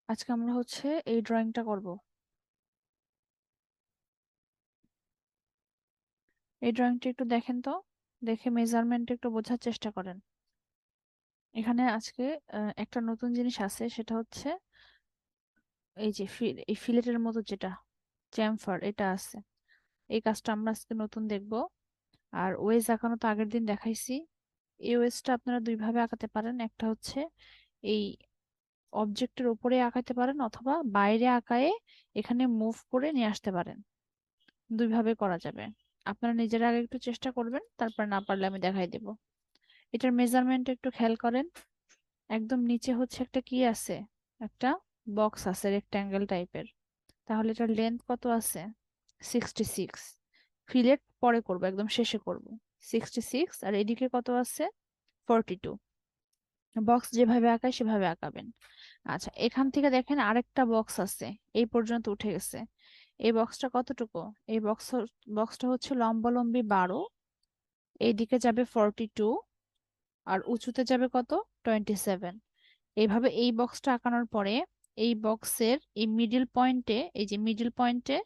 আজকে আমরা হচ্ছে এই ড্রয়িংটা করব। এই ড্রয়িংটা একটু দেখেন তো, দেখে মেজারমেন্ট একটু বোঝার চেষ্টা করেন। এখানে আজকে একটা নতুন জিনিস আছে, সেটা হচ্ছে এই যে এই ফিলেটের মতো যেটা চ্যামফার এটা আছে। এই কাজটা আমরা আজকে নতুন দেখব। আর ওয়েজ আঁকানো তো আগের দিন দেখাইছি। এই ওয়েজটা আপনারা দুই ভাবে আঁকাতে পারেন, একটা হচ্ছে এই অবজেক্টের উপরে আঁকাতে পারেন, অথবা বাইরে আঁকায়ে এখানে মুভ করে নিয়ে আসতে পারেন। দুই ভাবে করা যাবে। আপনারা নিজেরা আগে একটু চেষ্টা করবেন, তারপর না পারলে আমি দেখাই দেব। এটার মেজারমেন্ট একটু খেয়াল করেন। একদম নিচে হচ্ছে একটা কি আছে, একটা বক্স আছে রেক্ট্যাঙ্গেল টাইপের। তাহলে এটার লেন্থ কত আছে? 66। ফিলেট পরে করব, একদম শেষে করব। 66, আর এদিকে কত আছে? 42। বক্স যেভাবে আঁকায় সেভাবে আঁকাবেন। আচ্ছা, এখান থেকে দেখেন আরেকটা বক্স আছে, এই পর্যন্ত উঠে গেছে। এই বক্সটা কতটুকু? এই বক্সটা হচ্ছে লম্বালম্বি 12, এইদিকে যাবে 42, আর উঁচুতে যাবে কত? 27। এইভাবে এই বক্সটা আঁকানোর পরে এই বক্সের এই মিডল পয়েন্টে, এই যে মিডল পয়েন্টে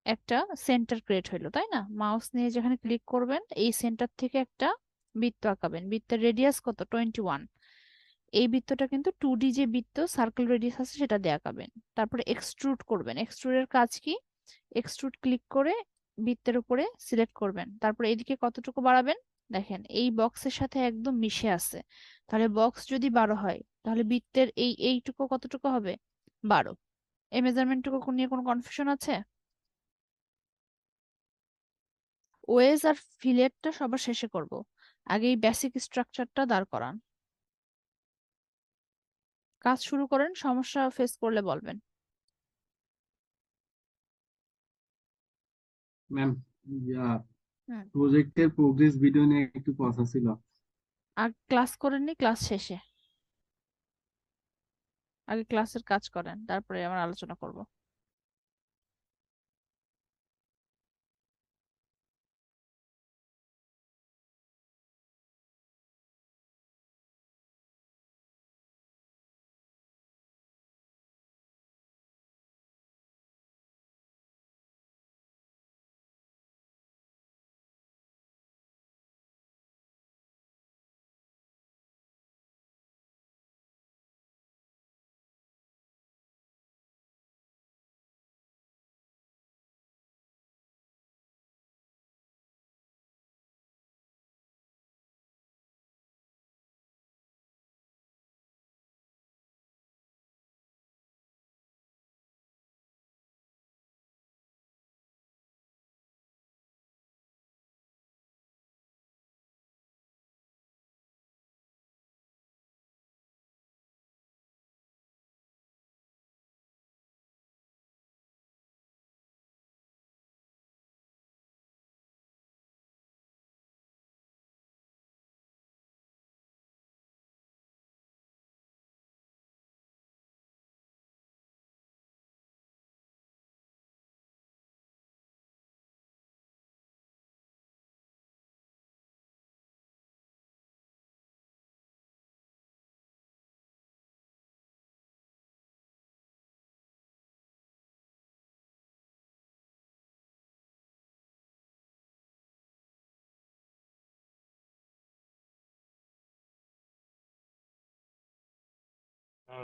একটা সেন্টার ক্রিয়েট হইলো, তাই না? মাউস নিয়ে যেখানে ক্লিক করবেন এই সেন্টার থেকে একটা বৃত্ত আঁকাবেন। বৃত্তের রেডিয়াস কত? 21। এই বৃত্তটা কিন্তু 2D যে বৃত্ত সার্কেল রেডিয়াস আছে সেটা দিয়ে আঁকাবেন। তারপরে এক্সট্রুড করবেন। এক্সট্রুডের কাজ কি? এক্সট্রুড ক্লিক করে বৃত্তের উপরে সিলেক্ট করবেন, তারপরে এদিকে কতটুকু বাড়াবেন। দেখেন এই বক্সের সাথে একদম মিশে আছে। তাহলে বক্স যদি 12 হয়, তাহলে বৃত্তের এইটুকু কতটুকু হবে? 12। এই মেজারমেন্টটুকু নিয়ে কোনো কনফিউশন আছে? ওয়েজ আর ফিলেটটা সবার শেষে করব, আগে এই বেসিক স্ট্রাকচারটা দাঁড় করান। কাজ শুরু করেন, সমস্যা ফেস করলে বলবেন। ম্যাম, হুম। প্রজেক্টের প্রোগ্রেস ভিডিও নিয়ে একটু কথা ছিল। আর ক্লাস করেননি? ক্লাস শেষে আগে ক্লাসের কাজ করেন, তারপরে আমরা আলোচনা করব।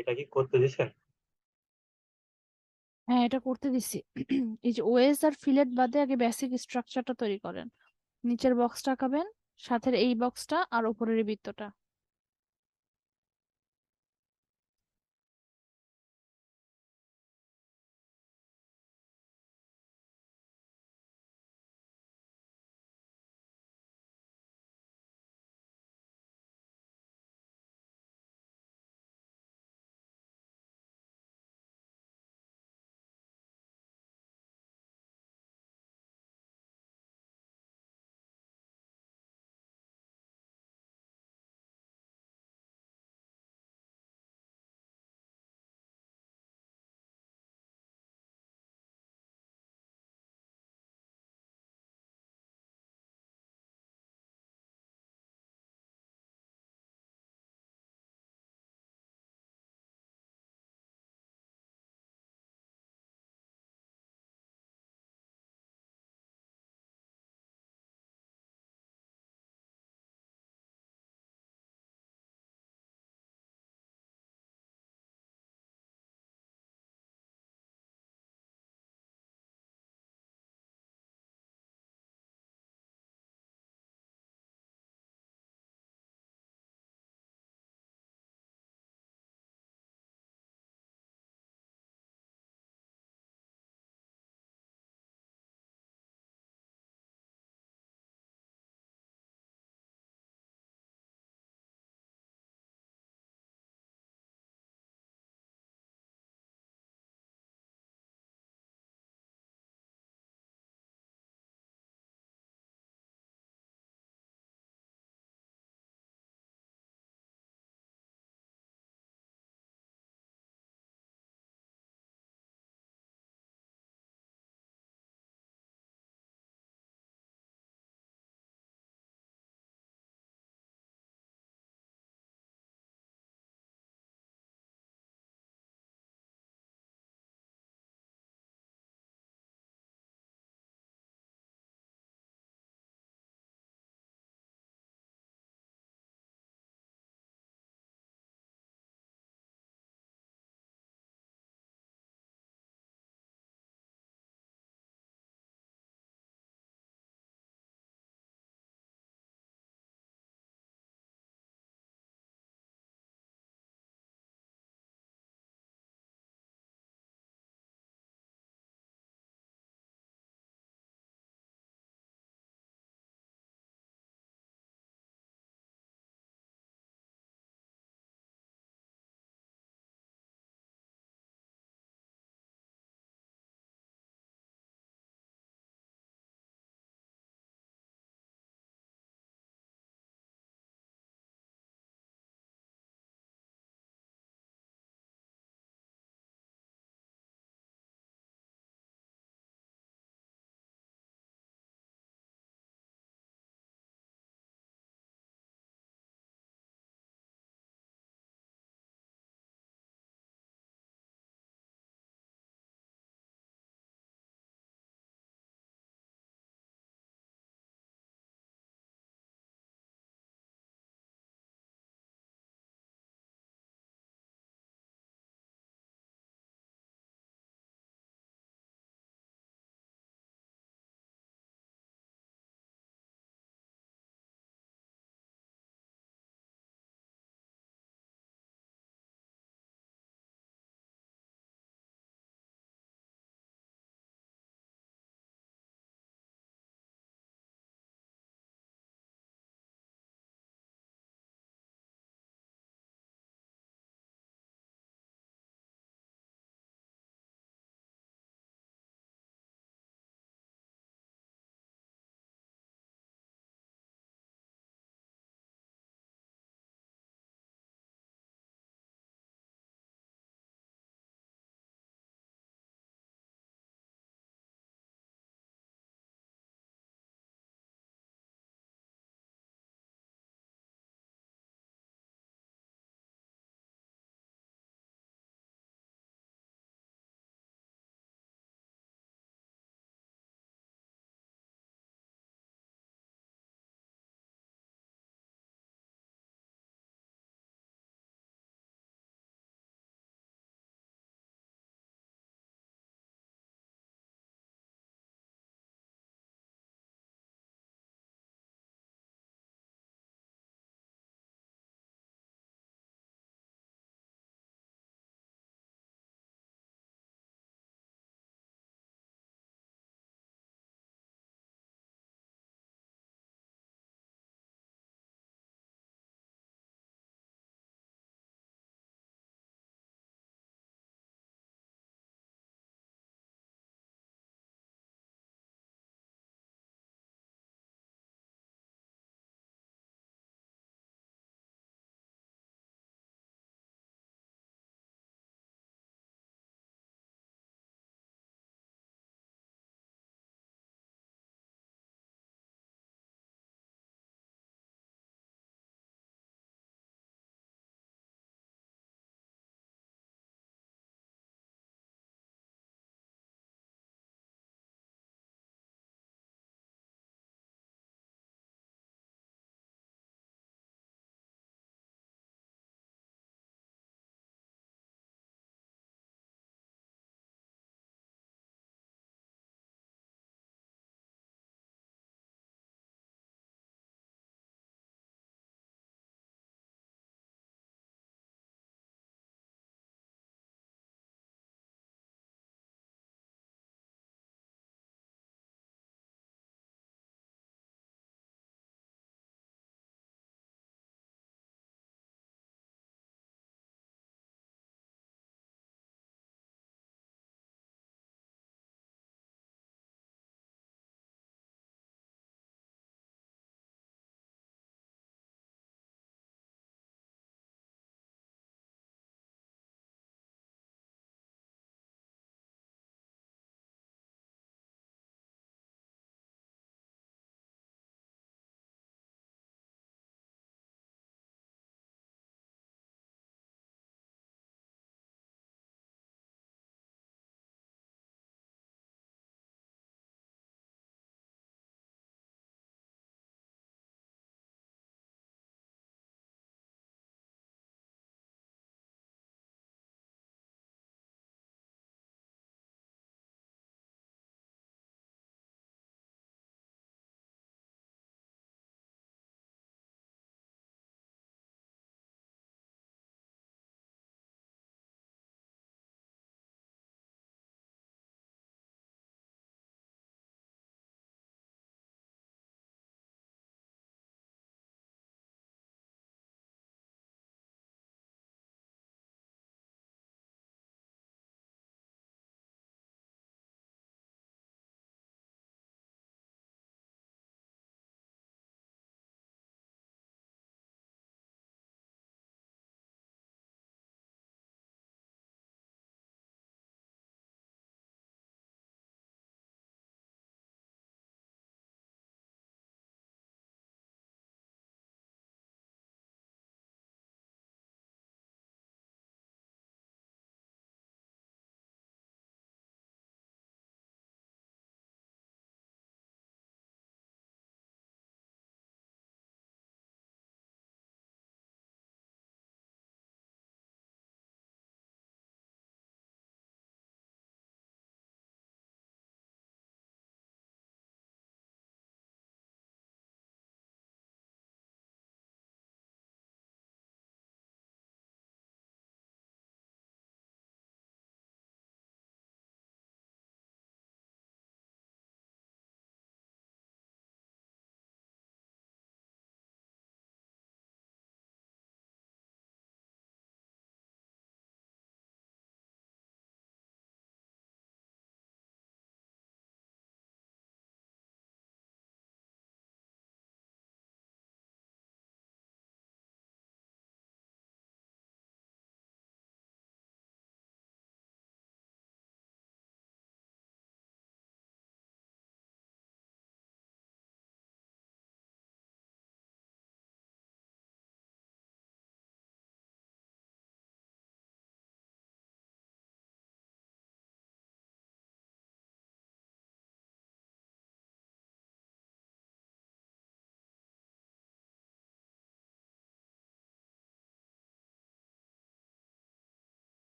এটা কি করতে দিছেন? হ্যাঁ, এটা করতে দিছি। এই যে ওয়েজ আর ফিলেট বাদে আগে বেসিক স্ট্রাকচারটা তৈরি করেন। নিচের বক্সটা আঁকাবেন, সাথে এই বক্সটা আর উপরের এই বৃত্তটা।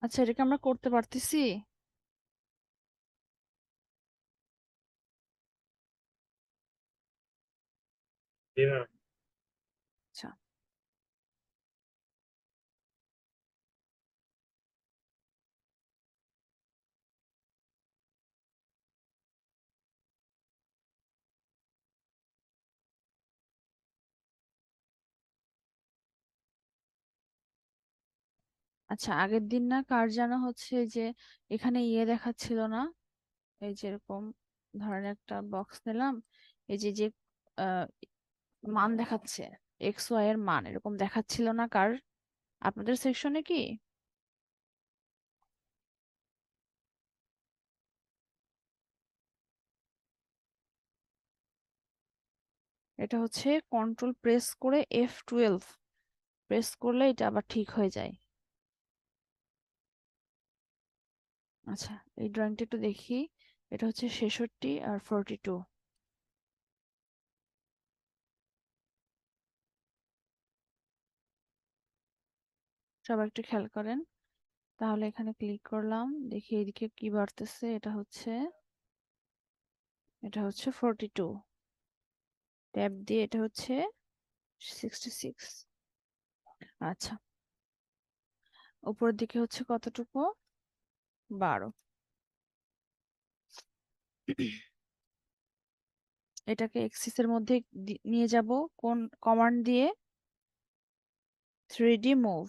আচ্ছা, এটাকে আমরা করতে পারতেছি? জি ম্যাম। আচ্ছা আচ্ছা, আগের দিন না কার যেন হচ্ছে যে এখানে দেখাচ্ছিল না, এই যে এরকম ধরেন একটা বক্স নিলাম, এই যে যে আহ, মান দেখাচ্ছে, এক্স ওয়াই এর মান এরকম দেখাচ্ছিল না কার? আপনাদের সেকশনে কি? এটা হচ্ছে কন্ট্রোল প্রেস করে F12 প্রেস করলে এটা আবার ঠিক হয়ে যায়। আচ্ছা, এই ড্রয়িংটা একটু দেখি। এটা হচ্ছে 66 আর 42। সবাই একটু খেয়াল করেন। তাহলে এখানে ক্লিক করলাম, দেখি এদিকে কি বাড়তেছে। এটা হচ্ছে 42। ট্যাব দিয়ে এটা হচ্ছে 66। আচ্ছা, উপরের দিকে হচ্ছে কতটুকু? 12। এটাকে এক্সিসের মধ্যে নিয়ে যাব কোন কমান্ড দিয়ে? 3D move.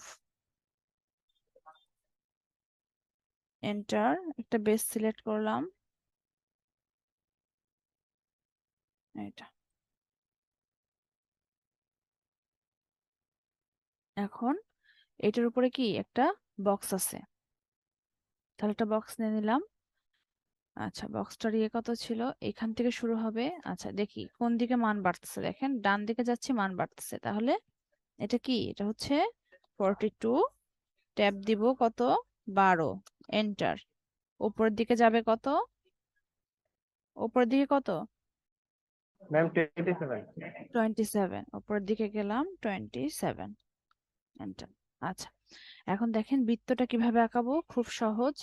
এন্টার, একটা বেস সিলেক্ট করলাম, এটা। এখন এটার উপরে কি একটা বক্স আছে, তাহলে একটা বক্স নিয়ে নিলাম। আচ্ছা, বক্সটার কত ছিল? এখান থেকে শুরু হবে। আচ্ছা, দেখি কোন দিকে মান বাড়তেছে। দেখেন ডান দিকে যাচ্ছে, মান বাড়তেছে। তাহলে এটা কি? এটা হচ্ছে 42। ট্যাব দিব কত? 12। এন্টার। উপরের দিকে যাবে কত? উপরের দিকে কত? ম্যাম 27। 27। উপরের দিকে গেলাম 27। এন্টার। আচ্ছা, এখন দেখেন বৃত্তটা কিভাবে আঁকাবো। খুব সহজ।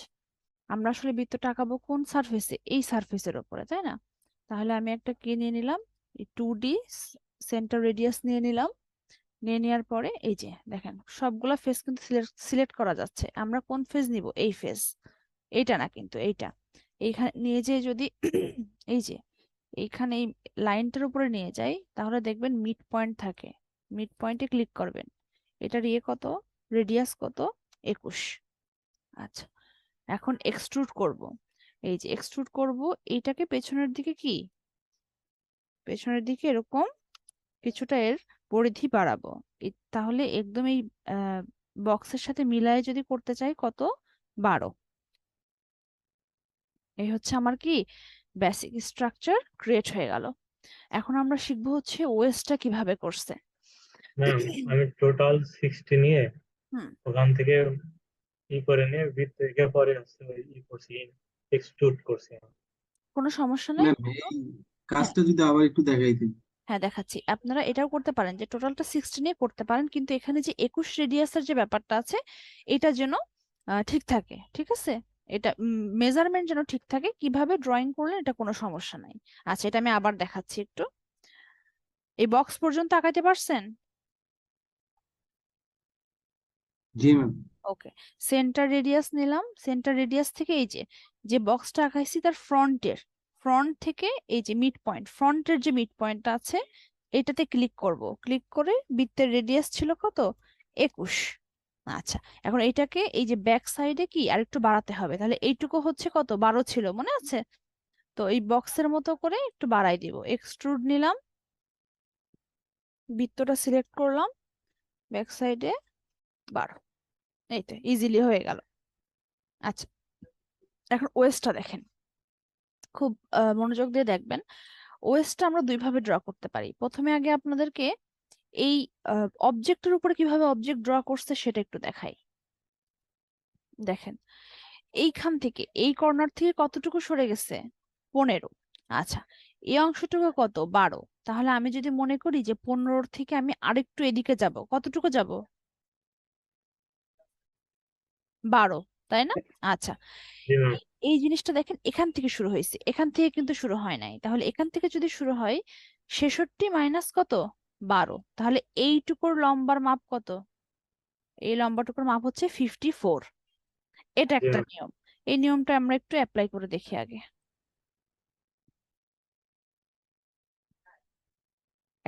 আমরা আসলে বৃত্তটা আঁকাবো কোন সারফেসে? এই সারফেসের উপরে, তাই না? তাহলে আমি একটা কি নিয়ে নিলাম, এই 2D সেন্টার রেডিয়াস নিয়ে নিলাম। নিয়ে নেওয়ার পরে এই যে দেখেন সবগুলা ফেস কিন্তু সিলেক্ট করা যাচ্ছে। আমরা কোন ফেস নিব? এই ফেস, এইটা না কিন্তু এইটা। এইখানে নিয়ে যে যদি এই যে এইখানে এই লাইনটার উপরে নিয়ে যাই, তাহলে দেখবেন মিড পয়েন্ট থাকে। মিড পয়েন্টে ক্লিক করবেন। এটার কত? রেডিয়াস কত? 21। আচ্ছা, এখন এক্সট্রুড করব। এই যে এক্সট্রুড করব, এইটাকে পেছনের দিকে কি, পেছনের দিকে এরকম কিছুটা এর পরিধি বাড়াবো। তাহলে একদম এই বক্সের সাথে মিলায়ে যদি করতে চাই, কত? 12। এই হচ্ছে আমার কি বেসিক স্ট্রাকচার ক্রিয়েট হয়ে গেল। এখন আমরা শিখবো হচ্ছে ওয়েসটা কিভাবে করছে। ম্যাম আমি টোটাল 60 নিয়ে হুম, ওখান থেকে করে নিয়ে বৃত্ত থেকে পরে হচ্ছে করছি, এক্সট্রুড করছি। কোনো সমস্যা নাই। ম্যাম এই হ্যাঁ, কাজটা যদি আবার একটু দেখাইতেন। হ্যাঁ দেখাচ্ছি। আপনারা এটাও করতে পারেন যে টোটালটা 60 নিয়ে করতে পারেন, কিন্তু এখানে যে 21 রেডিয়াসের যে ব্যাপারটা আছে, এটা যেন ঠিক থাকে। ঠিক আছে, এটা মেজারমেন্ট যেন ঠিক থাকে। কিভাবে ড্রয়িং করলে এটা কোনো সমস্যা নাই। আচ্ছা, এটা আমি আবার দেখাচ্ছি একটু। এই বক্স পর্যন্ত আগাইতে পারছেন? জি ম্যাম। ওকে, সেন্টার রেডিয়াস নিলাম। সেন্টার রেডিয়াস থেকে এই যে যে বক্সটা আঁকাইছি তার ফ্রন্ট থেকে এই যে মিড পয়েন্ট, ফ্রন্টের যে মিড পয়েন্টটা আছে, এটাতে ক্লিক করব। ক্লিক করে বৃত্তের রেডিয়াস ছিল কত? 21। আচ্ছা, এখন এটাকে এই যে ব্যাক সাইডে কি আরেকটু বাড়াতে হবে। তাহলে এইটুকু হচ্ছে কত? 12 ছিল, মনে আছে? তো এই বক্সের মতো করে একটু বাড়াই দিব। এক্সট্রুড নিলাম, বৃত্তটা সিলেক্ট করলাম, ব্যাক সাইডে 12। এই তো ইজিলি হয়ে গেল। আচ্ছা, এখন ওয়েস্টটা দেখেন, খুব মনোযোগ দিয়ে দেখবেন। ওয়েস্টটা আমরা দুইভাবে ড্র করতে পারি। প্রথমে আগে আপনাদেরকে এই অবজেক্টের উপরে কিভাবে অবজেক্ট ড্র করছে সেটা একটু দেখাই। দেখেন, এইখান থেকে এই কর্নার থেকে কতটুকু সরে গেছে? 15। আচ্ছা, এই অংশটুকু কত? 12। তাহলে আমি যদি মনে করি যে 15 থেকে আমি আরেকটু এদিকে যাব, কতটুকু যাব? 12। তাই না? আচ্ছা, জি ম্যাম। এই জিনিসটা দেখেন এখান থেকে শুরু হয়েছে, এখান থেকে কিন্তু শুরু হয় নাই। তাহলে এখান থেকে যদি শুরু হয় 66 মাইনাস কত, 12, তাহলে এইটুকুর লম্বার মাপ কত? এই লম্বাটুকুর মাপ হচ্ছে 54। এটা জি একটা ম্যাম। নিয়ম। এই নিয়মটা আমরা একটু অ্যাপ্লাই করে দেখি আগে।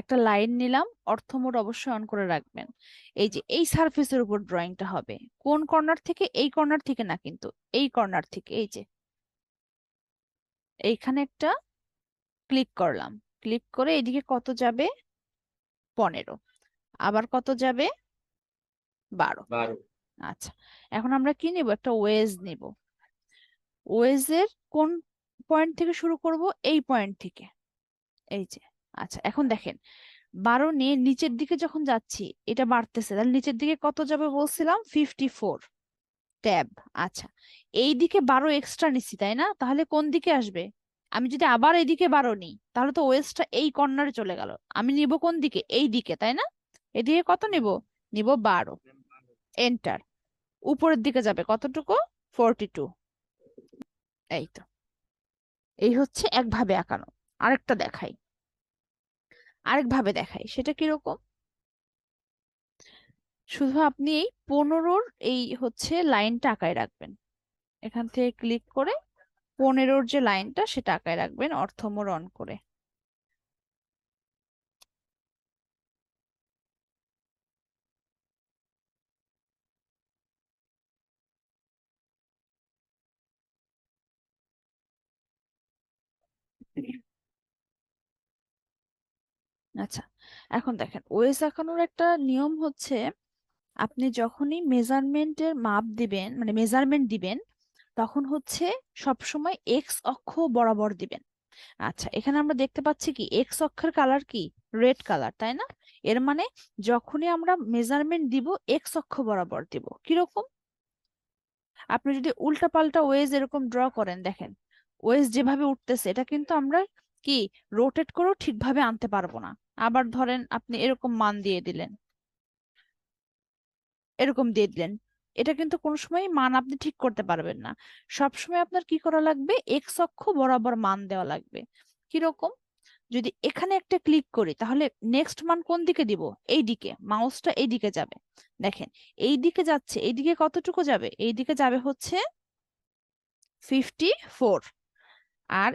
একটা লাইন নিলাম, অর্থমোড অবশ্যই অন করে রাখবেন। এই যে এই সারফেসের উপর ড্রয়িংটা হবে, কোন কর্নার থেকে? এই কর্নার থেকে না কিন্তু, এই কর্নার থেকে। এই যে এইখানে একটা ক্লিক করলাম, ক্লিক করে এদিকে কত যাবে? 15। আবার কত যাবে? 12। 12। আচ্ছা, এখন আমরা কি নিব? একটা ওয়েজ নিব। ওয়েজের কোন পয়েন্ট থেকে শুরু করব? এই পয়েন্ট থেকে। এই যে, আচ্ছা এখন দেখেন 12 নিয়ে নিচের দিকে যখন যাচ্ছি এটা বাড়তেছে, তাহলে নিচের দিকে কত যাবে বলছিলাম? 54 ট্যাব। আচ্ছা, এই দিকে 12 এক্সট্রা নিচ্ছি তাই না? তাহলে কোন দিকে আসবে? আমি যদি আবার এইদিকে 12 নিই তাহলে তো ওয়েস্টটা এই কর্নারে চলে গেল। আমি নিব কোন দিকে? এই দিকে, তাই না? এদিকে কত নিব? নিব 12। এন্টার। উপরের দিকে যাবে কতটুকু? 42। এই তো, এই হচ্ছে একভাবে আঁকানো। আরেকটা দেখাই, আরেকভাবে দেখাই, সেটা কিরকম? শুধু আপনি এই 15-র এই হচ্ছে লাইনটা আঁকায় রাখবেন। এখান থেকে ক্লিক করে 15-র যে লাইনটা সেটা আঁকায় রাখবেন অর্থমোড অন করে। আচ্ছা, এখন দেখেন ওয়েজ আঁকানোর একটা নিয়ম হচ্ছে, আপনি যখনই মেজারমেন্টের মাপ দিবেন, মানে মেজারমেন্ট দিবেন, তখন হচ্ছে সবসময় এক্স অক্ষ বরাবর দিবেন। আচ্ছা, এখানে আমরা দেখতে পাচ্ছি কি এক্স অক্ষের কালার কি? রেড কালার, তাই না? এর মানে যখনই আমরা মেজারমেন্ট দিব এক্স অক্ষ বরাবর দিব। কিরকম? আপনি যদি উল্টা পাল্টা ওয়েজ এরকম ড্র করেন, দেখেন ওয়েজ যেভাবে উঠতেছে এটা কিন্তু আমরা কি রোটেট করেও ঠিকভাবে আনতে পারবো না। আবার ধরেন আপনি এরকম মান দিয়ে দিলেন, এরকম দিয়ে দিলেন, এটা কিন্তু কোনো সময় মান আপনি ঠিক করতে পারবেন না। সব সময় আপনার কি করা লাগবে? এক্স অক্ষ বরাবর মান দেওয়া লাগবে। কিরকম? যদি এখানে একটা ক্লিক করি তাহলে নেক্সট মান কোন দিকে দিব? এই দিকে, মাউসটা এই দিকে যাবে। দেখেন এই দিকে যাচ্ছে, এইদিকে কতটুকু যাবে? এইদিকে যাবে হচ্ছে 54। আর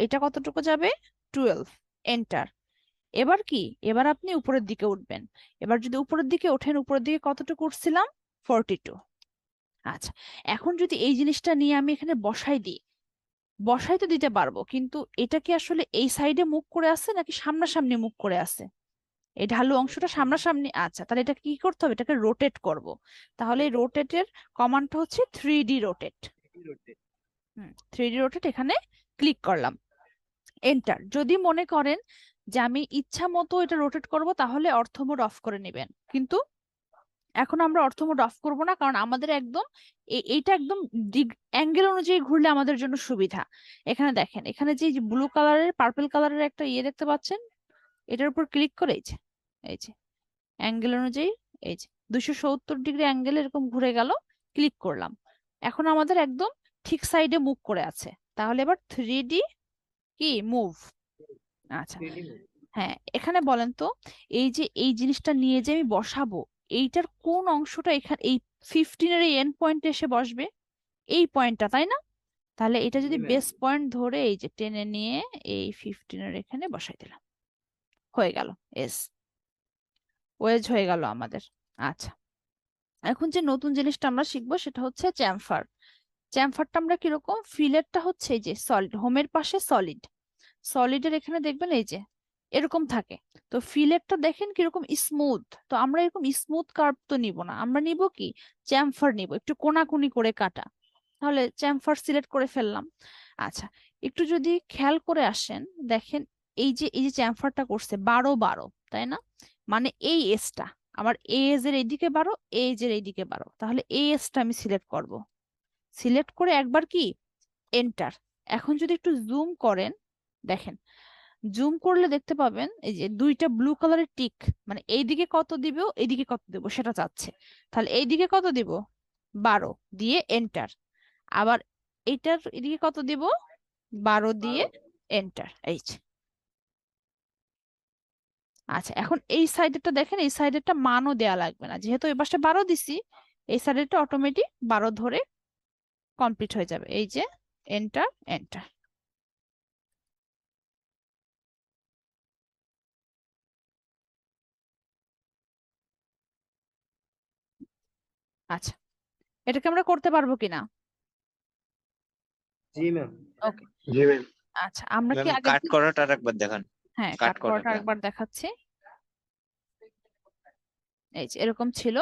এটা কতটুকু যাবে? 12। এন্টার। এবার কি? এবার আপনি উপরের দিকে উঠবেন। এবার যদি উপরের দিকে ওঠেন, উপরের দিকে কতটুকু উঠছিলাম? 42। আচ্ছা, এখন যদি এই জিনিসটা নিয়ে আমি এখানে বসাই দিই, বসাই তো দিতে পারবো, কিন্তু এটা কি আসলে এই সাইডে মুখ করে আছে নাকি সামনাসামনি মুখ করে আছে? এই ঢালু অংশটা সামনাসামনি। আচ্ছা, তাহলে এটা কি করতে হবে? এটাকে রোটেট করব। তাহলে এই রোটেটের কমান্ডটা হচ্ছে 3D রোটেট। 3D রোটেট, এখানে ক্লিক করলাম, এন্টার। যদি মনে করেন যে আমি ইচ্ছা মতো এটা রোটেট করব, তাহলে অর্থ মোড অফ করে নেবেন। কিন্তু এখন আমরা অর্থ মোড অফ করব না, কারণ আমাদের একদম এইটা একদম অ্যাঙ্গেল অনুযায়ী ঘুরলে আমাদের জন্য সুবিধা। এখানে দেখেন, এখানে যে ব্লু কালারের পার্পল কালারের একটা ইয়ে দেখতে পাচ্ছেন, এটার উপর ক্লিক করে এই যে অ্যাঙ্গেল অনুযায়ী, এই যে 270 ডিগ্রি অ্যাঙ্গেল এরকম ঘুরে গেল। ক্লিক করলাম, এখন আমাদের একদম ঠিক সাইডে মুভ করে আছে। তাহলে এবার 3D কি মুভ। আচ্ছা, হ্যাঁ, এখানে বলেন তো, এই যে এই জিনিসটা নিয়ে যে আমি বসাবো, এইটার কোন অংশটা এখানে এই 15-এর এই এন্ড পয়েন্টে এসে বসবে? এই পয়েন্টটা, তাই না? তাহলে এটা যদি বেস পয়েন্ট ধরে এই যে টেনে নিয়ে এই 15-এর এখানে বসাই দিলাম, হয়ে গেল এস, ওয়েজ হয়ে গেল আমাদের। আচ্ছা, এখন যে নতুন জিনিসটা আমরা শিখবো সেটা হচ্ছে চ্যামফার। চ্যামফারটা আমরা কিরকম? ফিলেটটা হচ্ছে এই যে সলিড, হোমের পাশে সলিড, সলিডের এখানে দেখবেন এই যে এরকম থাকে। তো ফিলেটটা দেখেন কিরকম স্মুথ। তো আমরা এরকম স্মুথ কার্ভ তো নিব না, আমরা নিব কি চ্যামফার নিব, একটু কোনাকুনি করে কাটা। তাহলে চ্যামফার সিলেক্ট করে ফেললাম। আচ্ছা, একটু যদি খেয়াল করে আসেন, দেখেন এই যে চ্যামফারটা করছে 12 12, তাই না? মানে এই এজটা আমার এই এজের এইদিকে 12, এই এজের এইদিকে 12, তাহলে এই এজটা আমি সিলেক্ট করব। সিলেক্ট করে একবার কি এন্টার। এখন যদি একটু জুম করেন, দেখেন জুম করলে দেখতে পাবেন এই যে দুইটা ব্লু কালারের টিক, মানে এইদিকে কত দিব এইদিকে কত দিব সেটা চাচ্ছে। তাহলে এইদিকে কত দিব? 12 দিয়ে এন্টার। আবার এইটার এদিকে কত দিব, 12 দিয়ে এন্টার। এই যে। আচ্ছা, এখন এই সাইডেরটা দেখেন, এই সাইডেরটা মানও দেয়া লাগবে না, যেহেতু এই পাশে 12 দিছি, এই সাইডেরটা অটোমেটিক 12 ধরে কমপ্লিট হয়ে যাবে। এই যে এন্টার এন্টার। আচ্ছা, এটাকে আমরা করতে পারবো কিনা? জি ম্যাম। ওকে। জি ম্যাম। আচ্ছা, আমরা কি ম্যাম আগে কাট করাটা আরেকবার দেখান। হ্যাঁ, কাট কাট করাটা করাটা একবার দেখাচ্ছি। এই যে এরকম ছিল।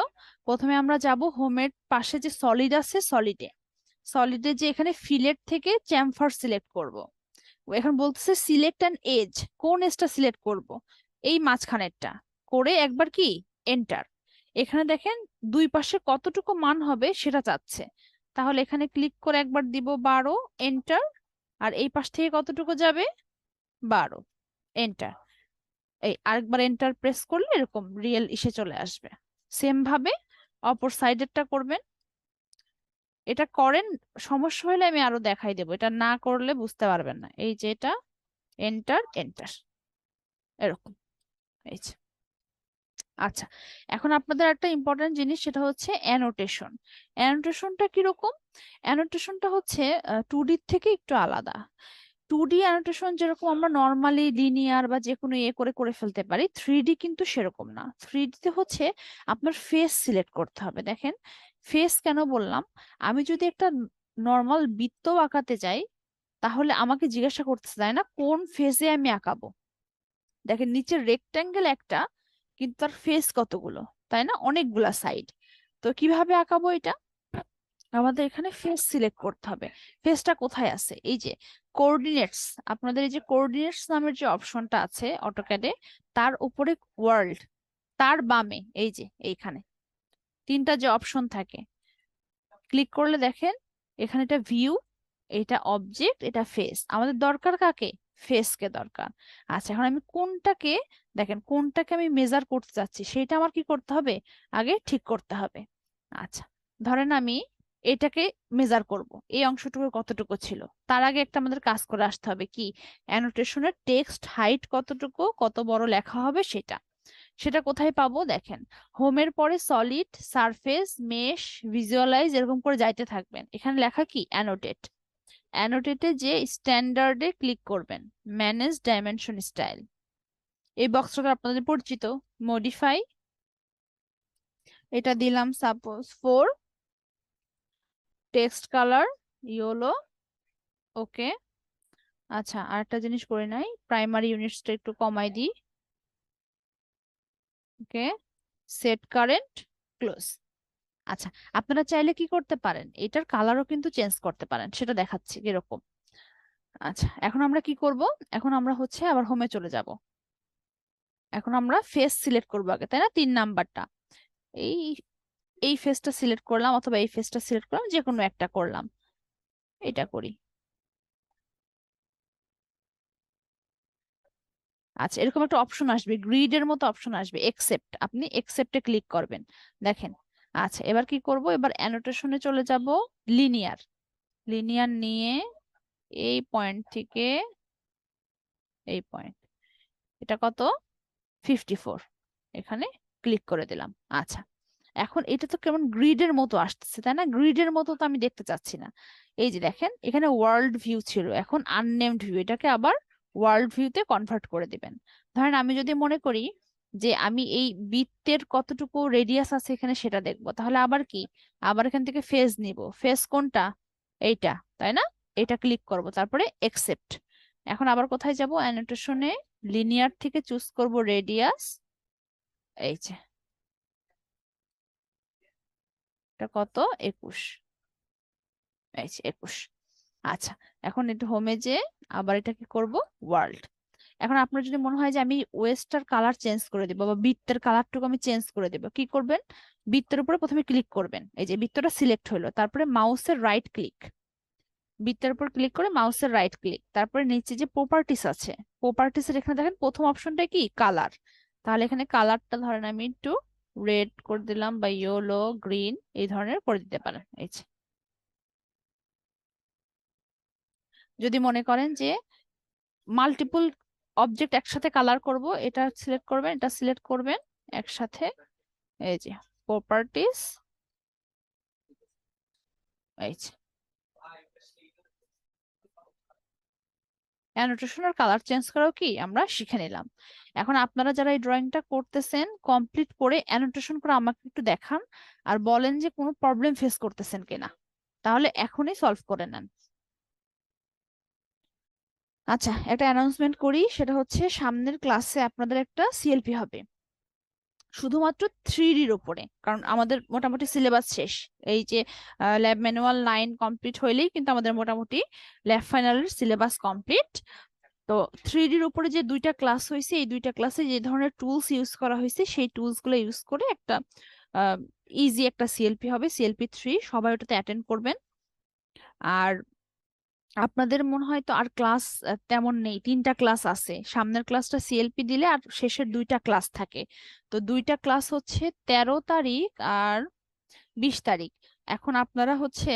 প্রথমে আমরা যাব হোমের পাশে যে সলিড আছে, সলিডে যে এখানে ফিলেট থেকে চ্যামফার সিলেক্ট করব। এখন বলতেছে সিলেক্ট অ্যান এজ, কোন এজটা সিলেক্ট করব? এই মাঝখানেরটা। করে একবার কি এন্টার। এখানে দেখেন দুই পাশে কতটুকু মান হবে সেটা চাচ্ছে। তাহলে এখানে ক্লিক করে একবার দিব 12, এন্টার। আর এই পাশ থেকে কতটুকু যাবে, 12, এন্টার। এই আরেকবার এন্টার প্রেস করলে এরকম রিয়েল ইসে চলে আসবে। সেম ভাবে অপর সাইডেরটা করবেন। এটা করেন, সমস্যা হলে আমি আরো দেখাই দেবো, এটা না করলে বুঝতে পারবেন না। এই যে এটা এন্টার এন্টার, এরকম। এই যে। আচ্ছা, এখন আপনাদের একটা ইম্পর্টেন্ট জিনিস, সেটা হচ্ছে অ্যানোটেশন। অ্যানোটেশনটা কিরকম? অ্যানোটেশনটা হচ্ছে 2D থেকে একটু আলাদা। 2D অ্যানোটেশন যেরকম আমরা নর্মালি লিনিয়ার বা যে কোনো ইয়ে করে করে ফেলতে পারি, 3D কিন্তু সেরকম না। 3D তে হচ্ছে আপনার ফেস সিলেক্ট করতে হবে। দেখেন, ফেস কেন বললাম, আমি যদি একটা নর্মাল বৃত্ত আঁকাতে যাই, তাহলে আমাকে জিজ্ঞাসা করতেছে, তাই না, কোন ফেসে আমি আঁকাবো। দেখেন নিচের রেক্ট্যাঙ্গেল একটা, কিন্তু তার ফেস কতগুলো, তাই না, অনেকগুলা সাইড। তো কিভাবে আঁকাবো এটা? আমাদের এখানে ফেস সিলেক্ট করতে হবে। ফেসটা কোথায় আছে? এই যে কোঅর্ডিনেটস, আপনাদের এই যে কোঅর্ডিনেটস নামের যে অপশনটা আছে অটোক্যাডে, তার উপরে ওয়ার্ল্ড, তার বামে এই যে এইখানে তিনটা যে অপশন থাকে, ক্লিক করলে দেখেন এখানে এটা ভিউ, এটা অবজেক্ট, এটা ফেস। আমাদের দরকার কাকে? ফেসকে দরকার। আচ্ছা, এখন আমি কোনটাকে, দেখেন কোনটাকে আমি মেজার করতে চাচ্ছি সেটা আমার কি করতে হবে, আগে ঠিক করতে হবে। আচ্ছা, ধরেন আমি এটাকে মেজার করব, এই অংশটুকু কতটুকু ছিল। তার আগে একটা আমাদের কাজ করে আসতে হবে, কি, অ্যানোটেশনের টেক্সট হাইট কতটুকু, কত বড় লেখা হবে সেটা। সেটা কোথায় পাবো? দেখেন, হোমের পরে সলিড, সারফেস, মেশ, ভিজুয়ালাইজ এরকম করে যাইতে থাকবেন। এখানে লেখা কি, অ্যানোটেট। অ্যানোটেটে যে স্ট্যান্ডার্ডে ক্লিক করবেন, ম্যানেজ ডাইমেনশন স্টাইল, এই বক্সটা আপনাদের পরিচিত। মডিফাই, এটা দিলাম সাপোজ 4, টেক্সট কালার ইয়েলো, ওকে। আচ্ছা, আরেকটা জিনিস করে নাই, প্রাইমারি ইউনিটসটা একটু কমাই দিই, ওকে। Set current, close. আচ্ছা, আপনারা চাইলে কি করতে পারেন, এটার কালারও কিন্তু চেঞ্জ করতে পারেন, সেটা দেখাচ্ছি কিরকম। আচ্ছা, এখন আমরা কি করব, এখন আমরা হচ্ছে আবার হোমে চলে যাব। এখন আমরা ফেস সিলেক্ট করবো আগে, তাই না, 3 নাম্বারটা। এই এই ফেসটা সিলেক্ট করলাম, অথবা এই ফেসটা সিলেক্ট করলাম, যে কোনো একটা করলাম। এটা করি। আচ্ছা, এরকম একটা অপশন আসবে, গ্রিডের মতো অপশন আসবে, একসেপ্ট, আপনি একসেপ্টে ক্লিক করবেন। দেখেন। আচ্ছা, এবার কি করব, এবার অ্যানোটেশনে চলে যাব, লিনিয়ার। লিনিয়ার নিয়ে এই পয়েন্ট থেকে এই পয়েন্ট, এটা কত, 54, এখানে ক্লিক করে দিলাম। আচ্ছা, এখন এটা তো কেমন গ্রিডের মতো আসতেছে, তাই না, গ্রিডের মতো তো আমি দেখতে চাচ্ছি না। এই যে দেখেন, এখানে ওয়ার্ল্ড ভিউ ছিল, এখন আননেমড ভিউ, এটাকে আবার ওয়ার্ল্ড ভিউতে কনভার্ট করে দিবেন। ধরেন আমি যদি মনে করি যে আমি এই বৃত্তের কতটুকু রেডিয়াস আছে এখানে সেটা দেখবো, তাহলে আবার কি, আবার এখান থেকে ফেজ নিব। ফেজ কোনটা, এইটা, তাই না, এটা ক্লিক করব, তারপরে একসেপ্ট। এখন আবার কোথায় যাব, অ্যানোটেশনে লিনিয়ার থেকে চুজ করব রেডিয়াস, এই যে এটা কত, 21, এই যে 21। আচ্ছা, এখন একটু হোমে যে আবার এটাকে করব ওয়ার্ল্ড। এখন আপনার যদি মনে হয় যে আমি ওয়েস্টার কালার চেঞ্জ করে দেবো, বা বৃত্তের কালারটুকু আমি চেঞ্জ করে দেবো, কি করবেন, বৃত্তের উপরে প্রথমে ক্লিক করবেন, এই যে বৃত্তটা সিলেক্ট হলো, তারপরে মাউসের রাইট ক্লিক, বৃত্তের উপর ক্লিক করে মাউসের রাইট ক্লিক, তারপরে নিচে যে প্রপার্টিস আছে, প্রপার্টিস এর এখানে দেখেন প্রথম অপশনটা কি, কালার। তাহলে এখানে কালারটা ধরেন আমি একটু রেড করে দিলাম বা ইয়েলো, গ্রিন এই ধরনের করে দিতে পারেন। এই যে যদি মনে করেন যে মাল্টিপল অবজেক্ট একসাথে কালার করব, এটা সিলেক্ট করবেন, এটা সিলেক্ট করবেন একসাথে। এই যে প্রপার্টিজ, এই যে অ্যানোটেশন আর কালার চেঞ্জ করাও কি আমরা শিখে নিলাম। এখন আপনারা যারা এই ড্রয়িংটা করতেছেন কমপ্লিট করে অ্যানোটেশন করে আমাকে একটু দেখান আর বলেন যে কোনো প্রবলেম ফেস করতেছেন কিনা, তাহলে এখনই সলভ করে নেন। আচ্ছা, একটা অ্যানাউন্সমেন্ট করি, সেটা হচ্ছে সামনের ক্লাসে আপনাদের একটা সিএলপি হবে শুধুমাত্র 3Dর উপরে, কারণ আমাদের মোটামুটি সিলেবাস শেষ। এই যে ল্যাব ম্যানুয়াল 9 কমপ্লিট হইলেই কিন্তু আমাদের মোটামুটি ল্যাব ফাইনালের সিলেবাস কমপ্লিট। তো 3Dর উপরে যে দুইটা ক্লাস হয়েছে, এই দুইটা ক্লাসে যে ধরনের টুলস ইউজ করা হয়েছে সেই টুলস গুলো ইউজ করে একটা ইজি একটা সিএলপি হবে, সিএলপি 3। সবাই ওটাতে অ্যাটেন্ড করবেন। আর আপনাদের মনে হয় তো আর ক্লাস তেমন নেই, 3টা ক্লাস আছে। সামনের ক্লাসটা সিএলপি দিলে আর শেষের 2টা ক্লাস থাকে। তো 2টা ক্লাস হচ্ছে 13 তারিখ আর 20 তারিখ। এখন আপনারা হচ্ছে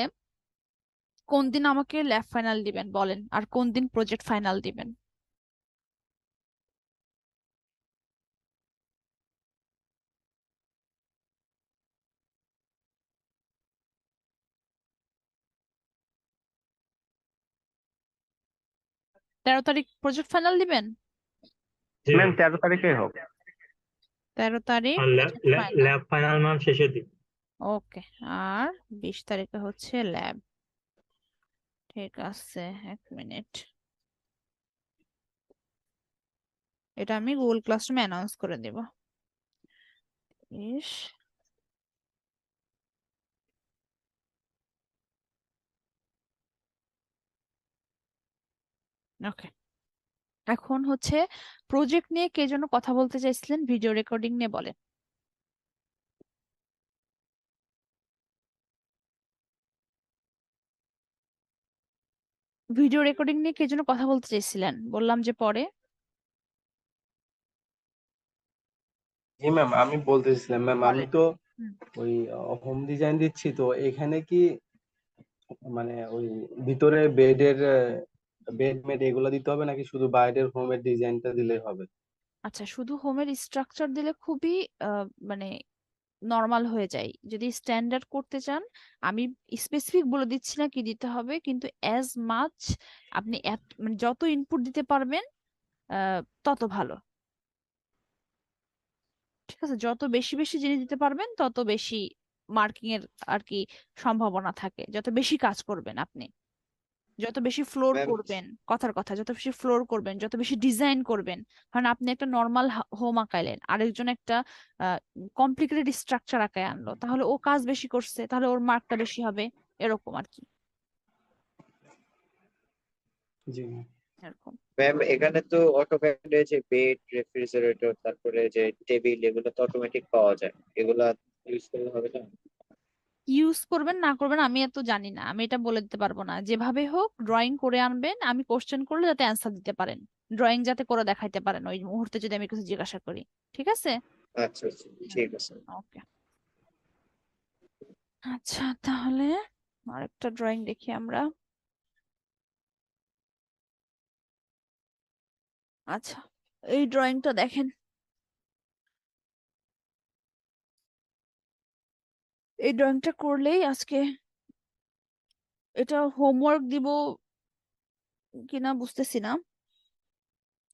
কোন দিন আমাকে ল্যাব ফাইনাল দিবেন বলেন, আর কোন দিন প্রজেক্ট ফাইনাল দিবেন? তেরো তারিখ প্রজেক্ট ফাইনাল দিবেন? জি ম্যাম ম্যাম। 13 তারিখে হোক। 13 তারিখ আর project final. Lab final ma'am শেষের দিন। ওকে। আর 20 তারিখে হচ্ছে ল্যাব। ঠিক আছে, 1 মিনিট, এটা আমি গুগল ক্লাসরুমে অ্যানাউন্স করে দেব। ইস, ওকে। এখন হচ্ছে প্রজেক্ট নিয়ে কে যেন কথা বলতে চাইছিলেন, ভিডিও রেকর্ডিং নিয়ে বলেন। ভিডিও রেকর্ডিং নিয়ে কে যেন কথা বলতে চাইছিলেন, বললাম যে পরে। জি ম্যাম, আমি বলতেছিলাম ম্যাম, আমি বলেন। তো হুম। ওই হোম ডিজাইন দিচ্ছি, তো এখানে কি মানে ওই ভিতরে বেডের বেড মেড এগুলো দিতে হবে নাকি শুধু বাইরের হোমের ডিজাইনটা দিলেই হবে? আচ্ছা, শুধু হোমের স্ট্রাকচার দিলে খুবই মানে নর্মাল হয়ে যায়। যদি স্ট্যান্ডার্ড করতে চান, আমি স্পেসিফিক বলে দিচ্ছি না কি দিতে হবে, কিন্তু অ্যাজ মাচ আপনি মানে যত ইনপুট দিতে পারবেন তত ভালো। ঠিক আছে, যত বেশি বেশি জিনিস দিতে পারবেন তত বেশি মার্কিং এর আর কি সম্ভাবনা থাকে। যত বেশি কাজ করবেন আপনি, যত বেশি ফ্লোর ম্যাম করবেন, কথার কথা, যত বেশি ফ্লোর করবেন, যত বেশি ডিজাইন করবেন। কারণ আপনি একটা নর্মাল হোম আঁকাইলেন, আরেকজন একটা কমপ্লিকেটেড স্ট্রাকচার আঁকায় আনলো, তাহলে ও কাজ বেশি করছে, তাহলে ওর মার্কটা বেশি হবে, এরকম আর কি। জি ম্যাম। এরকম ম্যাম এখানে তো অটোক্যাডে যে বেড, রেফ্রিজারেটর, তারপরে যে টেবিল, এগুলো তো অটোমেটিক পাওয়া যায়, এগুলা ইউজ করলে হবে না? ইউজ করবেন না করবেন আমি এত জানি না, আমি এটা বলে দিতে পারবো না। যেভাবে হোক ড্রয়িং করে আনবেন, আমি কোশ্চেন করলে যাতে অ্যান্সার দিতে পারেন, ড্রয়িং যাতে করে দেখাইতে পারেন ওই মুহূর্তে যদি আমি কিছু জিজ্ঞাসা করি। ঠিক আছে। আচ্ছা আচ্ছা, ঠিক আছে। ওকে। আচ্ছা, তাহলে আরেকটা ড্রয়িং দেখি আমরা। আচ্ছা, এই ড্রয়িংটা দেখেন। এই ড্রয়িংটা করলেই আজকে, এটা হোমওয়ার্ক দিব কিনা বুঝতেছি না।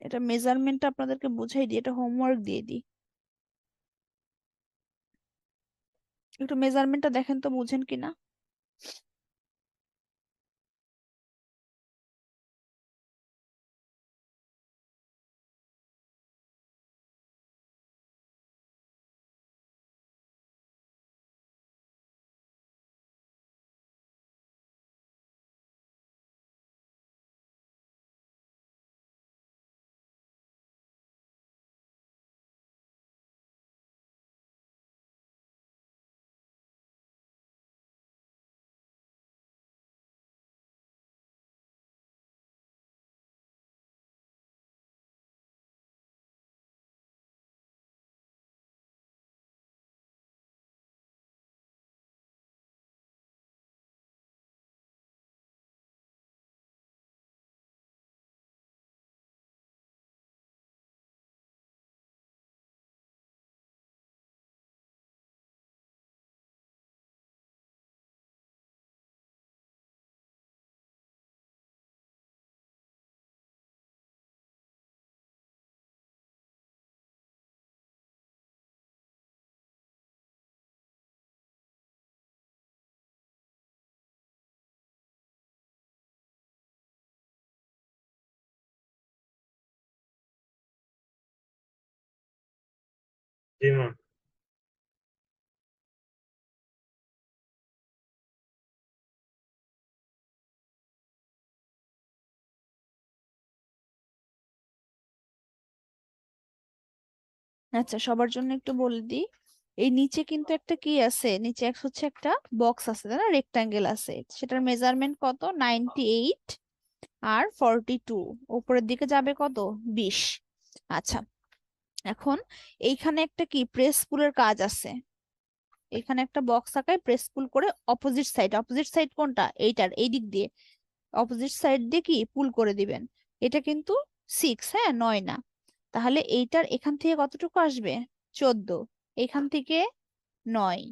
এটা মেজারমেন্টটা আপনাদেরকে বুঝাই দিই, এটা হোমওয়ার্ক দিয়ে দিই। একটু মেজারমেন্টটা দেখেন তো বুঝেন কিনা। জি ম্যাম। আচ্ছা, সবার জন্য একটু বলে দিই, এই নিচে কিন্তু একটা কি আছে, নিচে হচ্ছে একটা বক্স আছে তাই না, রেক্টাঙ্গেল আছে, সেটার মেজারমেন্ট কত, 98 আর 42, উপরের দিকে যাবে কত, 20। আচ্ছা, এখন এইখানে একটা কি প্রেস পুলের কাজ আছে, এখানে একটা বক্স আকারে প্রেস পুল করে অপোজিট সাইড কোনটা, এইটার এই দিক দিয়ে অপোজিট সাইড দিয়ে কি পুল করে দিবেন। এটা কিন্তু 6, হ্যাঁ 9 না, তাহলে এইটার এখান থেকে কতটুকু আসবে, 14, এখান থেকে 9।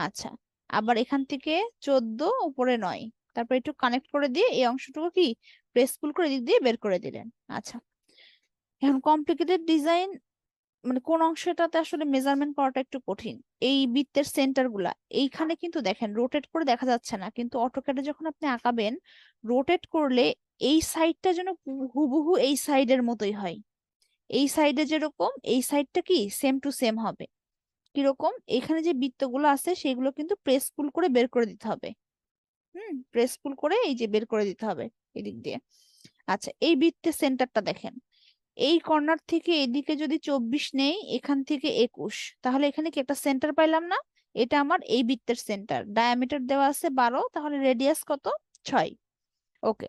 আচ্ছা, আবার এখান থেকে 14 উপরে 9, তারপর একটু কানেক্ট করে দিয়ে এই অংশটুকু কি প্রেস পুল করে দিক দিয়ে বের করে দিলেন। আচ্ছা, এখন কমপ্লিকেটেড ডিজাইন মানে কোন অংশটাতে আসলে মেজারমেন্ট করাটা একটু কঠিন, এই বৃত্তের সেন্টার গুলা, এইখানে কিন্তু দেখেন রোটেট করে দেখা যাচ্ছে না, কিন্তু অটোক্যাডে যখন আপনি আঁকাবেন রোটেট করলে এই সাইডটা যেন হুবহু এই সাইডের মতোই হয়, এই সাইডে যেরকম এই সাইডটা কি সেম টু সেম হবে। কিরকম, এখানে যে বৃত্তগুলো আছে সেগুলো কিন্তু প্রেস পুল করে বের করে দিতে হবে। প্রেস পুল করে এই যে বের করে দিতে হবে এদিক দিয়ে। আচ্ছা, এই বৃত্তের সেন্টারটা দেখেন, এই কর্নার থেকে এদিকে যদি 24 নেই, এখান থেকে 21, তাহলে এখানে কি একটা সেন্টার পাইলাম না, এটা আমার এই বৃত্তের সেন্টার, ডায়ামিটার দেওয়া আছে 12, তাহলে রেডিয়াস কত, 6। ওকে,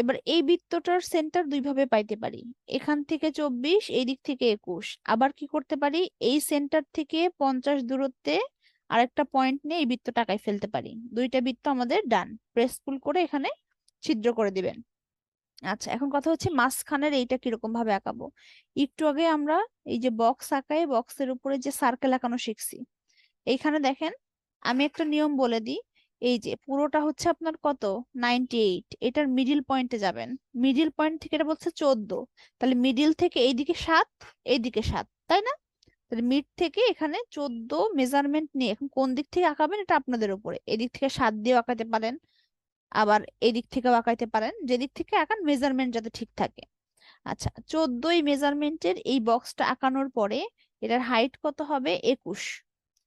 এবার এই বৃত্তটার সেন্টার দুই ভাবে পাইতে পারি, এখান থেকে 24, এই দিক থেকে 21, আবার কি করতে পারি, এই সেন্টার থেকে 50 দূরত্বে আরেকটা পয়েন্ট নিয়ে এই বৃত্তটা আঁকায় ফেলতে পারি। দুইটা বৃত্ত আমাদের ডান, প্রেস পুল করে এখানে ছিদ্র করে দিবেন। আচ্ছা, এখন কথা হচ্ছে মাঝখানের এইটা কিরকম ভাবে আঁকাবো। একটু আগে আমরা এই যে বক্স আঁকায় বক্সের উপরে যে সার্কেল আঁকানো শিখছি, এইখানে দেখেন আমি একটা নিয়ম বলে দিই, এই যে পুরোটা হচ্ছে আপনার কত, 98, এটার মিডিল পয়েন্টে যাবেন, মিডিল পয়েন্ট থেকে এটা বলছে 14, তাহলে মিডিল থেকে এইদিকে 7, এইদিকে 7, তাই না, তাহলে মিড থেকে এখানে 14 মেজারমেন্ট নিয়ে এখন কোন দিক থেকে আঁকাবেন এটা আপনাদের উপরে, এদিক থেকে 7 দিয়ে আঁকাতে পারেন, আবার এদিক থেকেও আঁকাইতে পারেন, যেদিক থেকে আঁকান মেজারমেন্ট যাতে ঠিক থাকে। আচ্ছা, 14 মেজারমেন্টের এই বক্সটা আঁকানোর পরে এটার হাইট কত হবে, 21।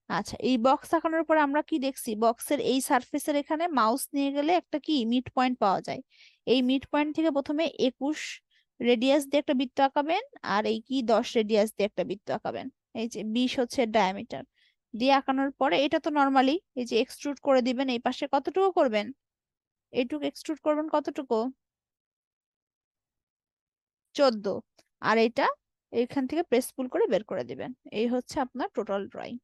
আচ্ছা, এই বক্স আঁকানোর পরে আমরা কি দেখছি, বক্সের এই সারফেসের এখানে মাউস নিয়ে গেলে একটা কি মিড পয়েন্ট পাওয়া যায়, এই মিড পয়েন্ট থেকে প্রথমে 21 রেডিয়াস দিয়ে একটা বৃত্ত আঁকাবেন, আর এই কি 10 রেডিয়াস দিয়ে একটা বৃত্ত আঁকাবেন, এই যে 20 হচ্ছে ডায়ামিটার দিয়ে আঁকানোর পরে এটা তো নর্মালি এই যে এক্সট্রুড করে দিবেন, এই পাশে কতটুকু করবেন, এইটুকু এক্সট্রুড করবেন কতটুকু, 14, আর এটা এখান থেকে প্রেস পুল করে বের করে দিবেন। এই হচ্ছে আপনার টোটাল ড্রয়িং।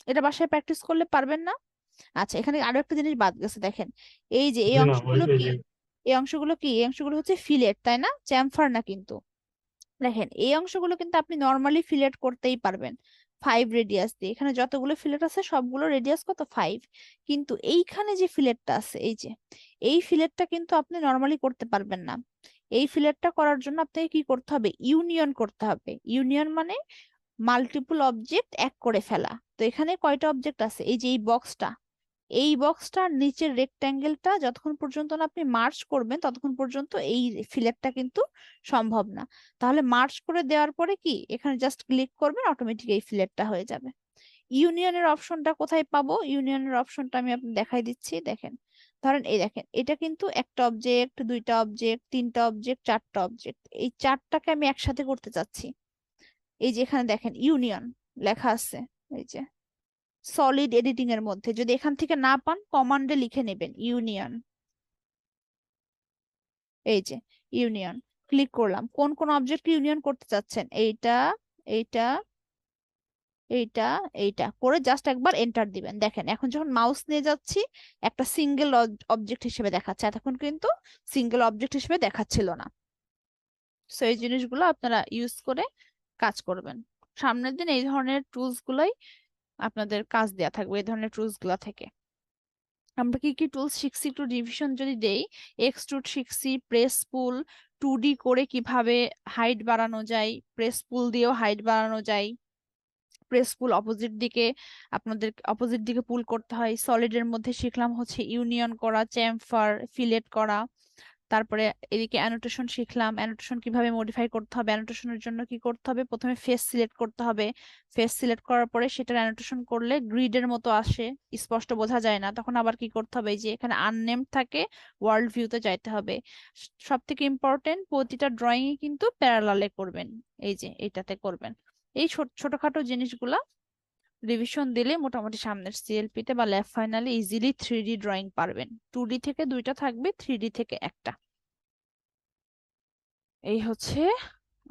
এটা বাসায় প্র্যাকটিস করলে পারবেন না। আচ্ছা, এখানে আরো একটা জিনিস বাদ গেছে, দেখেন এই যে এই জি ম্যাম, অংশগুলো ওই কি, যে এই অংশগুলো কি, এই অংশগুলো হচ্ছে ফিলেট তাই না, চ্যামফার না কিন্তু। দেখেন এই অংশগুলো কিন্তু আপনি নর্মালি ফিলেট করতেই পারবেন 5 রেডিয়াস দিয়ে, এখানে যতগুলো ফিলেট আছে সবগুলো রেডিয়াস কত, 5, কিন্তু এইখানে যে ফিলেটটা আছে এই যে এই ফিলেটটা কিন্তু আপনি নর্মালি করতে পারবেন না। এই ফিলেটটা করার জন্য আপনাকে কি করতে হবে, ইউনিয়ন করতে হবে। ইউনিয়ন মানে মাল্টিপল অবজেক্ট এক করে ফেলা। তো এখানে কয়টা অবজেক্ট আছে, এই যে এই বক্সটার নিচের রেক্ট্যাঙ্গেলটা যতক্ষণ পর্যন্ত না আপনি মার্চ করবেন ততক্ষণ পর্যন্ত এই ফিলেটটা কিন্তু সম্ভব না। তাহলে মার্চ করে দেওয়ার পরে কি এখানে জাস্ট ক্লিক করবেন, অটোমেটিক এই ফিলেটটা হয়ে যাবে। ইউনিয়নের অপশনটা কোথায় পাবো, ইউনিয়নের অপশনটা আমি আপনাকে দেখাই দিচ্ছি, দেখেন ধরেন এই দেখেন এটা কিন্তু একটা অবজেক্ট, দুইটা অবজেক্ট, তিনটা অবজেক্ট, চারটা অবজেক্ট, এই চারটাকে আমি একসাথে করতে চাচ্ছি। এই যে এখানে দেখেন ইউনিয়ন লেখা আছে, এই যে সলিড এডিটিং এর মধ্যে, যদি এখান থেকে না পান কমান্ডে লিখে নেবেন ইউনিয়ন, এই যে ইউনিয়ন, ক্লিক করলাম, কোন কোন অবজেক্ট ইউনিয়ন করতে চাচ্ছেন, এইটা, এইটা, এইটা, এইটা করে জাস্ট একবার এন্টার দিবেন। দেখেন এখন যখন মাউস নিয়ে যাচ্ছি একটা সিঙ্গেল অবজেক্ট হিসেবে দেখাচ্ছে, এতক্ষণ কিন্তু সিঙ্গেল অবজেক্ট হিসেবে দেখাচ্ছিল না। সো এই জিনিসগুলো আপনারা ইউজ করে কাজ করবেন, সামনের দিন এই ধরনের টুলস গুলাই আপনাদের কাজ দেয়া থাকবে, এই ধরনের টুলস গুলা থেকে। আমরা কি কি টুলস শিখছি একটু রিভিশন যদি দেই, এক্সট্রুড শিখছি, প্রেস পুল, 2D করে কিভাবে হাইট বাড়ানো যায়, প্রেস পুল দিয়েও হাইট বাড়ানো যায়, প্রেস পুল অপোজিট দিকে আপনাদের অপোজিট দিকে পুল করতে হয়। সলিডের মধ্যে শিখলাম হচ্ছে ইউনিয়ন করা, চ্যামফার, ফিলেট করা। তারপরে এদিকে অ্যানোটেশন শিখলাম, অ্যানোটেশন কিভাবে মডিফাই করতে হবে, অ্যানোটেশনের জন্য কি করতে হবে, প্রথমে ফেস সিলেক্ট করতে হবে, ফেস সিলেক্ট করার পরে সেটার অ্যানোটেশন করলে গ্রিডের মতো আসে, স্পষ্ট বোঝা যায় না, তখন আবার কি করতে হবে, এই যে এখানে আননেমড থাকে ওয়ার্ল্ড ভিউতে যাইতে হবে। সব থেকে ইম্পর্টেন্ট, প্রতিটা ড্রয়িং কিন্তু প্যারালালে করবেন, এই যে এটাতে করবেন। এই ছোটখাটো জিনিসগুলা রিভিশন দিলে মোটামুটি সামনের সিএলপি তে বা ল্যাব ফাইনালে ইজিলি 3D ড্রয়িং পারবেন। 2D থেকে 2টা থাকবে, 3D থেকে একটা। এই হচ্ছে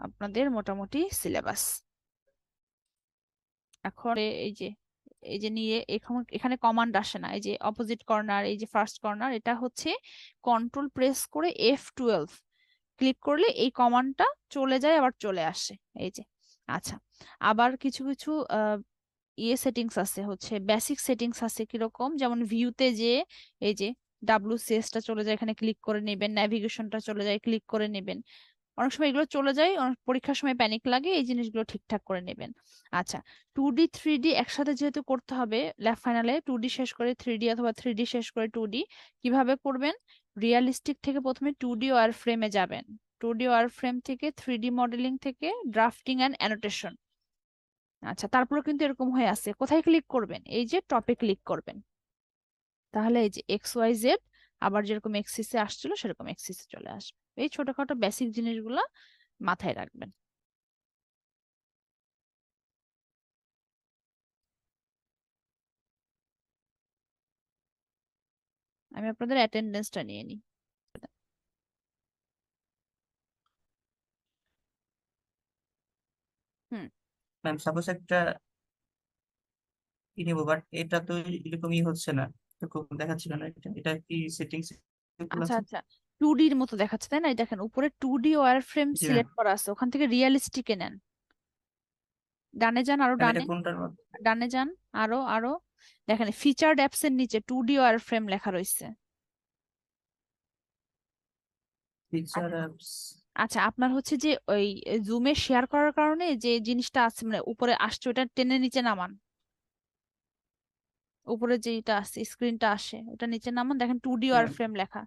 আপনাদের মোটামুটি সিলেবাস। এখন এই যে নিয়ে এখানে কমান্ড আসে না, এই যে অপোজিট কর্নার, এই যে ফার্স্ট কর্নার, এটা হচ্ছে কন্ট্রোল প্রেস করে F12 ক্লিক করলে এই কমান্ডটা চলে যায় আবার চলে আসে, এই যে। আচ্ছা, আবার কিছু কিছু সেটিংস আছে, হচ্ছে বেসিক সেটিংস আছে, কিরকম, যেমন ভিউতে যে এই যে WCS টা চলে যায়, এখানে ক্লিক করে নেবেন, ন্যাভিগেশনটা চলে যায়, ক্লিক করে নেবেন। অনেক সময় এগুলো চলে যায়, অনেক পরীক্ষার সময় প্যানিক লাগে, এই জিনিসগুলো ঠিকঠাক করে নেবেন। আচ্ছা, 2D 3D একসাথে যেহেতু করতে হবে ল্যাব ফাইনালে, 2D শেষ করে 3D অথবা 3D শেষ করে 2D, কিভাবে করবেন, রিয়ালিস্টিক থেকে প্রথমে 2D ওয়ার ফ্রেমে যাবেন, 2D ওয়ার ফ্রেম থেকে 3D মডেলিং থেকে ড্রাফটিং অ্যান্ড অ্যানোটেশন। আচ্ছা, তারপরে কিন্তু এরকম হয়ে আছে, কোথায় ক্লিক করবেন, এই যে টপে ক্লিক করবেন, তাহলে এই যে XYZ আবার যেরকম এক্সিসে আসছিল সেরকম এক্সিসে চলে আসবে। এই ছোটখাটো বেসিক জিনিসগুলা মাথায় রাখবেন। আমি আপনাদের অ্যাটেন্ডেন্সটা নিয়ে নিই। হুম, ম্যাম সাপোজ একটা কি নেবো, বাট এটা তো এরকমই হচ্ছে না, এরকম দেখাচ্ছিল না, এটা এটা কি সেটিংস আচ্ছা আছে? আচ্ছা, 2D এর মতো দেখাচ্ছে তাই না, এই দেখেন উপরে 2D ওয়্যার ফ্রেম জি ম্যাম। সিলেক্ট করা আছে, ওখান থেকে রিয়েলিস্টিকে নেন, ডানে যান, আরো ম্যাম এটা ডানে, কোনটার মধ্যে? ডানে যান, আরো আরো, দেখেন ফিচার্ড অ্যাপস এর নিচে 2D ওয়্যার ফ্রেম লেখা রয়েছে। Feature apps. আচ্ছা, আপনার হচ্ছে যে ওই জুমে শেয়ার করার কারণে যে জিনিসটা আছে মানে উপরে আসছে, ওটা টেনে নিচে নামান, উপরে যেটা আছে স্ক্রিনটা আসে ওটা নিচে নামান, দেখেন 2D জি ওয়ার ম্যাম। ফ্রেম লেখা।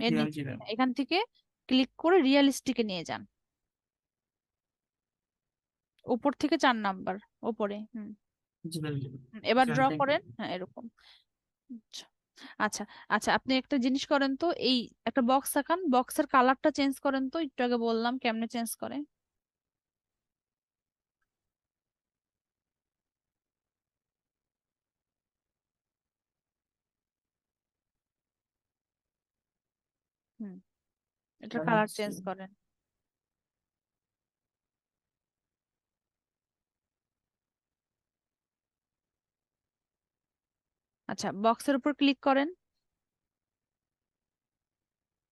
এর জি ম্যাম। নিচে জি ম্যাম। এখান থেকে ক্লিক করে রিয়েলিস্টিকে নিয়ে যান, উপর থেকে 4 নাম্বার উপরে। জি ম্যাম। জি এবার ম্যাম, ড্র থ্যাংক ইউ। করেন, হ্যাঁ এরকম। আচ্ছা আচ্ছা আচ্ছা, আপনি একটা জিনিস করেন তো, এই একটা বক্স আঁকান, বক্সের কালারটা চেঞ্জ করেন তো, একটু আগে বললাম কেমনে চেঞ্জ করে। হুম, এটার কালার হচ্ছে চেঞ্জ করেন। আচ্ছা, বক্সের উপর ক্লিক করেন,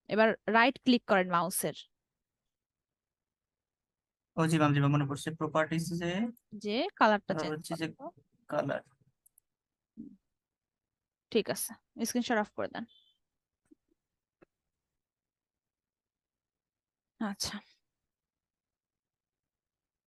এবার রাইট ক্লিক করেন মাউসের, ও জি ম্যাম। জি ম্যাম, মনে পড়ছে, প্রপার্টিজ যে কালারটা তারপর চেঞ্জ হচ্ছে যে করেন তো। কালার। হুম, ঠিক আছে, স্ক্রিনশট অফ করে দেন। আচ্ছা।